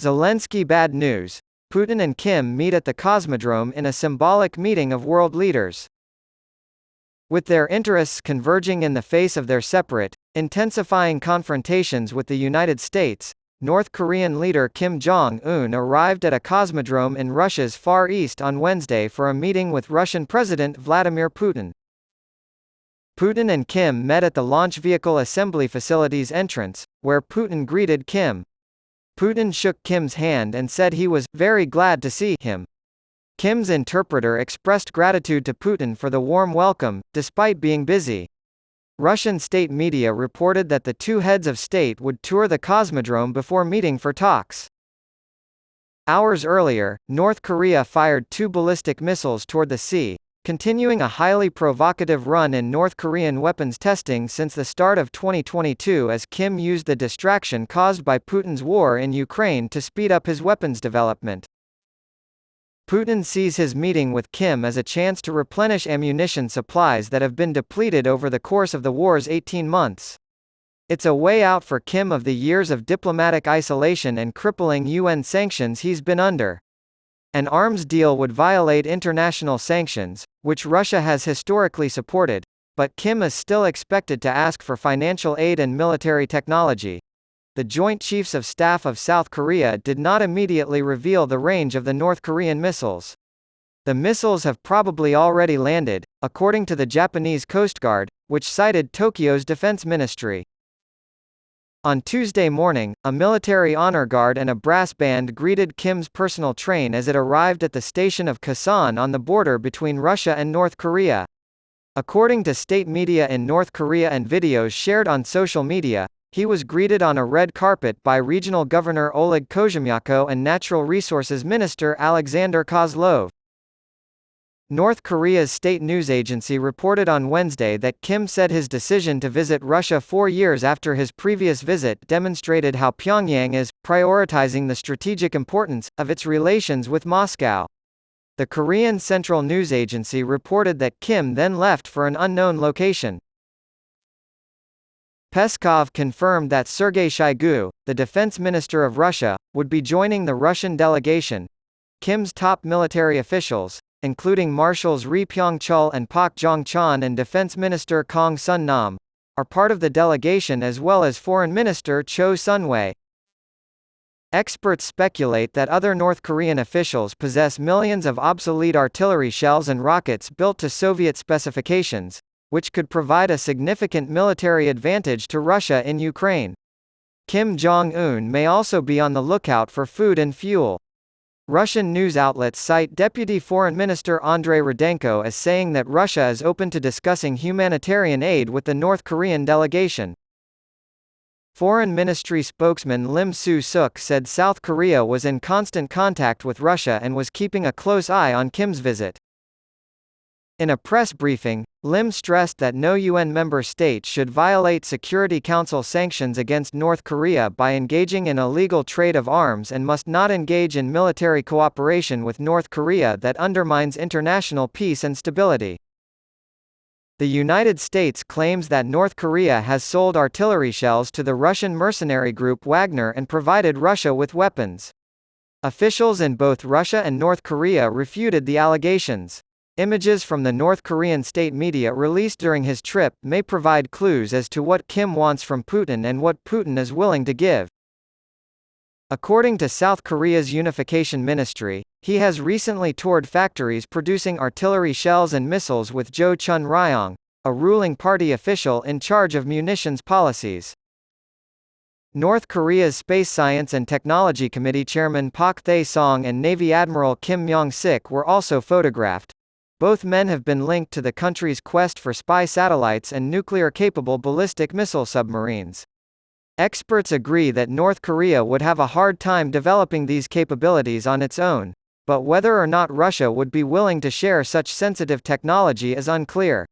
Zelensky Bad news. Putin and Kim meet at the cosmodrome in a symbolic meeting of world leaders. With their interests converging in the face of their separate, intensifying confrontations with the United States, North Korean leader Kim Jong-un arrived at a cosmodrome in Russia's Far East on Wednesday for a meeting with Russian President Vladimir Putin. Putin and Kim met at the launch vehicle assembly facility's entrance, where Putin greeted Kim. Putin shook Kim's hand and said he was very glad to see him. Kim's interpreter expressed gratitude to Putin for the warm welcome, despite being busy. Russian state media reported that the two heads of state would tour the cosmodrome before meeting for talks. Hours earlier, North Korea fired 2 ballistic missiles toward the sea, continuing a highly provocative run in North Korean weapons testing since the start of 2022 as Kim used the distraction caused by Putin's war in Ukraine to speed up his weapons development. Putin sees his meeting with Kim as a chance to replenish ammunition supplies that have been depleted over the course of the war's 18 months. It's a way out for Kim of the years of diplomatic isolation and crippling UN sanctions he's been under. An arms deal would violate international sanctions, which Russia has historically supported, but Kim is still expected to ask for financial aid and military technology. The Joint Chiefs of Staff of South Korea did not immediately reveal the range of the North Korean missiles. The missiles have probably already landed, according to the Japanese Coast Guard, which cited Tokyo's defense ministry. On Tuesday morning, a military honor guard and a brass band greeted Kim's personal train as it arrived at the station of Kasan on the border between Russia and North Korea. According to state media in North Korea and videos shared on social media, he was greeted on a red carpet by Regional Governor Oleg Kozhemyako and Natural Resources Minister Alexander Kozlov. North Korea's state news agency reported on Wednesday that Kim said his decision to visit Russia 4 years after his previous visit demonstrated how Pyongyang is prioritizing the strategic importance of its relations with Moscow. The Korean Central News Agency reported that Kim then left for an unknown location. Peskov confirmed that Sergei Shoigu, the defense minister of Russia, would be joining the Russian delegation. Kim's top military officials, including Marshals Ri Pyong-chul and Pak Jong-chon and Defense Minister Kang Sun-nam, are part of the delegation as well as Foreign Minister Cho Sun-wei. Experts speculate that other North Korean officials possess millions of obsolete artillery shells and rockets built to Soviet specifications, which could provide a significant military advantage to Russia in Ukraine. Kim Jong-un may also be on the lookout for food and fuel. Russian news outlets cite Deputy Foreign Minister Andrei Rudenko as saying that Russia is open to discussing humanitarian aid with the North Korean delegation. Foreign Ministry spokesman Lim Soo-suk said South Korea was in constant contact with Russia and was keeping a close eye on Kim's visit. In a press briefing, Lim stressed that no UN member state should violate Security Council sanctions against North Korea by engaging in illegal trade of arms and must not engage in military cooperation with North Korea that undermines international peace and stability. The United States claims that North Korea has sold artillery shells to the Russian mercenary group Wagner and provided Russia with weapons. Officials in both Russia and North Korea refuted the allegations. Images from the North Korean state media released during his trip may provide clues as to what Kim wants from Putin and what Putin is willing to give. According to South Korea's Unification Ministry, he has recently toured factories producing artillery shells and missiles with Jo Chun-ryong, a ruling party official in charge of munitions policies. North Korea's Space Science and Technology Committee Chairman Pak Thae-song and Navy Admiral Kim Myong-sik were also photographed. Both men have been linked to the country's quest for spy satellites and nuclear-capable ballistic missile submarines. Experts agree that North Korea would have a hard time developing these capabilities on its own, but whether or not Russia would be willing to share such sensitive technology is unclear.